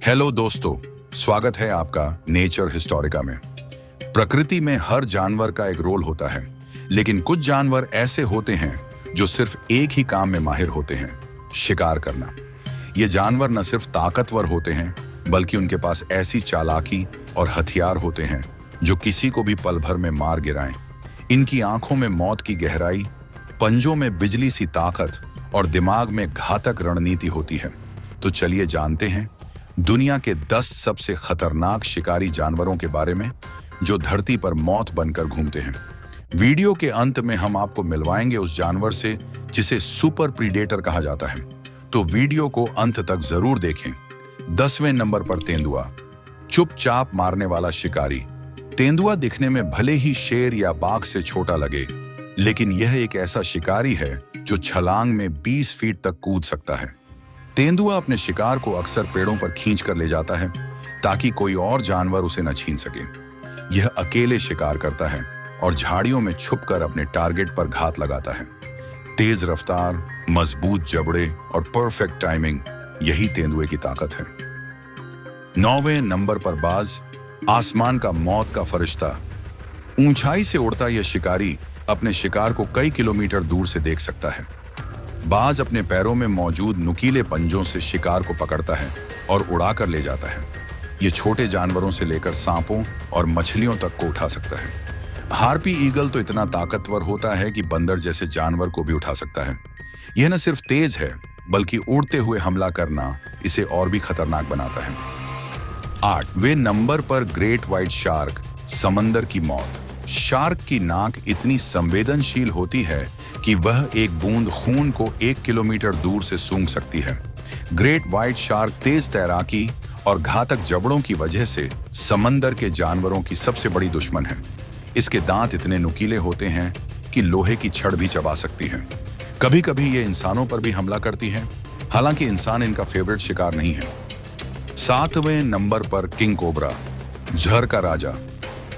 Hello दोस्तों, स्वागत है आपका नेचर हिस्टोरिका में। प्रकृति में हर जानवर का एक रोल होता है, लेकिन कुछ जानवर ऐसे होते हैं जो सिर्फ एक ही काम में माहिर होते हैं, शिकार करना। ये जानवर न सिर्फ ताकतवर होते हैं, बल्कि उनके पास ऐसी चालाकी और हथियार होते हैं जो किसी को भी पल भर में मार गिराएं। इनकी आंखों में मौत की गहराई, पंजों में बिजली सी ताकत और दिमाग में घातक रणनीति होती है। तो चलिए जानते हैं दुनिया के 10 सबसे खतरनाक शिकारी जानवरों के बारे में जो धरती पर मौत बनकर घूमते हैं। वीडियो के अंत में हम आपको मिलवाएंगे उस जानवर से जिसे सुपर प्रीडेटर कहा जाता है, तो वीडियो को अंत तक जरूर देखें। 10वें नंबर पर तेंदुआ, चुपचाप मारने वाला शिकारी। तेंदुआ दिखने में भले ही शेर या बाघ से छोटा लगे, लेकिन यह एक ऐसा शिकारी है जो छलांग में 20 फीट तक कूद सकता है। तेंदुआ अपने शिकार को अक्सर पेड़ों पर खींच कर ले जाता है ताकि कोई और जानवर उसे न छीन सके। यह अकेले शिकार करता है और झाड़ियों में छुपकर अपने टारगेट पर घात लगाता है। तेज रफ्तार, मजबूत जबड़े और परफेक्ट टाइमिंग, यही तेंदुए की ताकत है। 9वें नंबर पर बाज, आसमान का मौत का फरिश्ता। ऊंचाई से उड़ता यह शिकारी अपने शिकार को कई किलोमीटर दूर से देख सकता है। बाज अपने पैरों में मौजूद नुकीले पंजों से शिकार को पकड़ता है और उड़ाकर ले जाता है। ये छोटे जानवरों से लेकर सांपों और मछलियों तक को उठा सकता है। हार्पी ईगल तो इतना ताकतवर होता है कि बंदर जैसे जानवर को भी उठा सकता है। यह न सिर्फ तेज है, बल्कि उड़ते हुए हमला करना इसे और भी खतरनाक बनाता है। 8वें नंबर पर ग्रेट व्हाइट शार्क, समंदर की मौत। शार्क की नाक इतनी संवेदनशील होती है कि वह एक बूंद खून को 1 किलोमीटर दूर से सूंघ सकती है। ग्रेट व्हाइट शार्क तेज तैराकी और घातक जबड़ों की वजह से समंदर के जानवरों की सबसे बड़ी दुश्मन है। इसके दांत इतने नुकीले होते हैं कि लोहे की छड़ भी चबा सकती है। कभी कभी ये इंसानों पर भी हमला करती है, हालांकि इंसान इनका फेवरेट शिकार नहीं है। 7वें नंबर पर किंग कोबरा, जहर का राजा।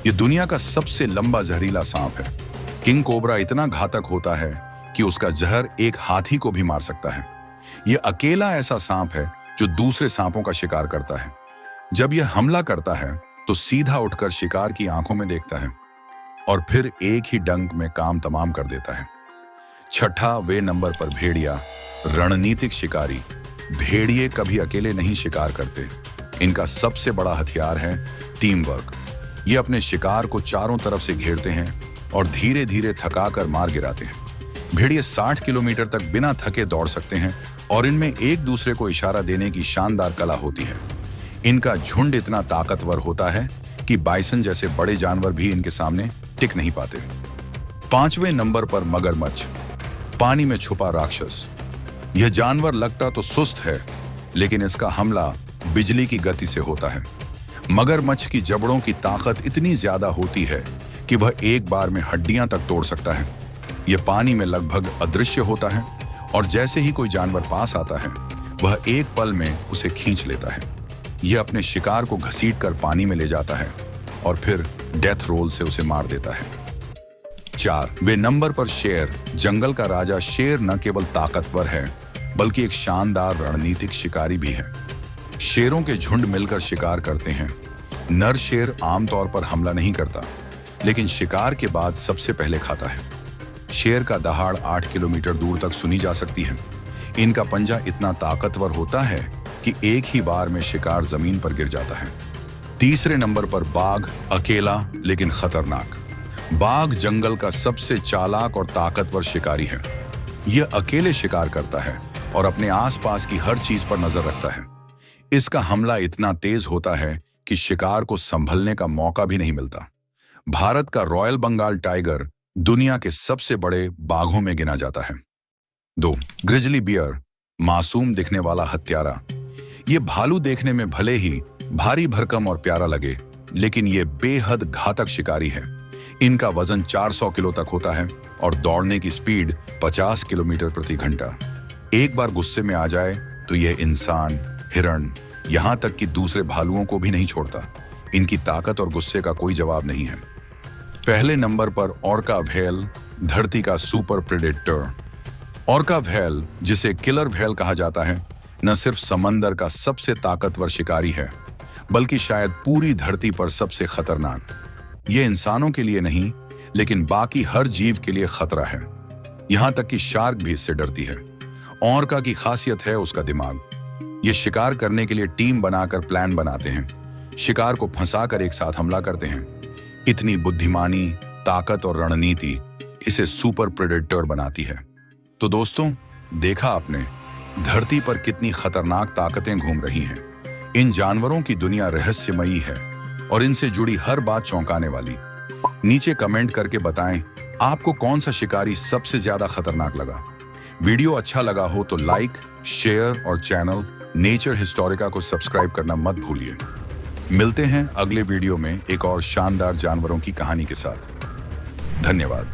ये दुनिया का सबसे लंबा जहरीला सांप है। किंग कोबरा इतना घातक होता है कि उसका जहर एक हाथी को भी मार सकता है। यह अकेला ऐसा सांप है जो दूसरे सांपों का शिकार करता है। जब यह हमला करता है तो सीधा उठकर शिकार की आंखों में देखता है और फिर एक ही डंक में काम तमाम कर देता है। 6वें नंबर पर भेड़िया, रणनीतिक शिकारी। भेड़िए कभी अकेले नहीं शिकार करते। इनका सबसे बड़ा हथियार है टीम वर्क। ये अपने शिकार को चारों तरफ से घेरते हैं और धीरे धीरे थकाकर मार गिराते हैं। भेड़िए 60 किलोमीटर तक बिना थके दौड़ सकते हैं और इनमें एक दूसरे को इशारा देने की शानदार कला होती है। इनका झुंड इतना ताकतवर होता है कि बाइसन जैसे बड़े जानवर भी इनके सामने टिक नहीं पाते। 5वें नंबर पर मगरमच्छ, पानी में छुपा राक्षस। यह जानवर लगता तो सुस्त है, लेकिन इसका हमला बिजली की गति से होता है। मगरमच्छ की जबड़ों की ताकत इतनी ज्यादा होती है कि वह एक बार में हड्डियां तक तोड़ सकता है। यह पानी में लगभग अदृश्य होता है और जैसे ही कोई जानवर पास आता है, वह एक पल में उसे खींच लेता है। यह अपने शिकार को घसीटकर पानी में ले जाता है और फिर डेथ रोल से उसे मार देता है। 4वें नंबर पर शेर, जंगल का राजा। शेर न केवल ताकतवर है, बल्कि एक शानदार रणनीतिक शिकारी भी है। शेरों के झुंड मिलकर शिकार करते हैं। नर शेर आमतौर पर हमला नहीं करता, लेकिन शिकार के बाद सबसे पहले खाता है। शेर का दहाड़ 8 किलोमीटर दूर तक सुनी जा सकती है। इनका पंजा इतना ताकतवर होता है कि एक ही बार में शिकार जमीन पर गिर जाता है। 3रे नंबर पर बाघ, अकेला लेकिन खतरनाक। बाघ जंगल का सबसे चालाक और ताकतवर शिकारी है। यह अकेले शिकार करता है और अपने आसपास की हर चीज पर नजर रखता है। इसका हमला इतना तेज होता है कि शिकार को संभलने का मौका भी नहीं मिलता। भारत का रॉयल बंगाल टाइगर दुनिया के सबसे बड़े बाघों में गिना जाता है। 2. ग्रिजली बियर, मासूम दिखने वाला हत्यारा। ये भालू देखने में भले ही भारी भरकम और प्यारा लगे, लेकिन ये बेहद घातक शिकारी है। इनका वजन 400 किलो तक होता है और दौड़ने की स्पीड 50 किलोमीटर प्रति घंटा। एक बार गुस्से में आ जाए तो यह इंसान, हिरण, यहां तक कि दूसरे भालुओं को भी नहीं छोड़ता। इनकी ताकत और गुस्से का कोई जवाब नहीं है। पहले नंबर पर ऑर्का व्हेल, धरती का सुपर प्रेडेटर। ऑर्का व्हेल, जिसे किलर व्हेल कहा जाता है, न सिर्फ समंदर का सबसे ताकतवर शिकारी है, बल्कि शायद पूरी धरती पर सबसे खतरनाक। ये इंसानों के लिए नहीं, लेकिन बाकी हर जीव के लिए खतरा है। यहां तक कि शार्क भी इससे डरती है। ऑर्का की खासियत है उसका दिमाग। ये शिकार करने के लिए टीम बनाकर प्लान बनाते हैं, शिकार को फंसाकर एक साथ हमला करते हैं। इतनी बुद्धिमानी, ताकत और रणनीति इसे सुपर प्रेडेटर बनाती है। तो दोस्तों, देखा आपने धरती पर कितनी खतरनाक ताकतें घूम रही हैं। इन जानवरों की दुनिया रहस्यमयी है और इनसे जुड़ी हर बात चौंकाने वाली। नीचे कमेंट करके बताएं आपको कौन सा शिकारी सबसे ज्यादा खतरनाक लगा। वीडियो अच्छा लगा हो तो लाइक, शेयर और चैनल नेचर हिस्टोरिका को सब्सक्राइब करना मत भूलिए। मिलते हैं अगले वीडियो में एक और शानदार जानवरों की कहानी के साथ। धन्यवाद।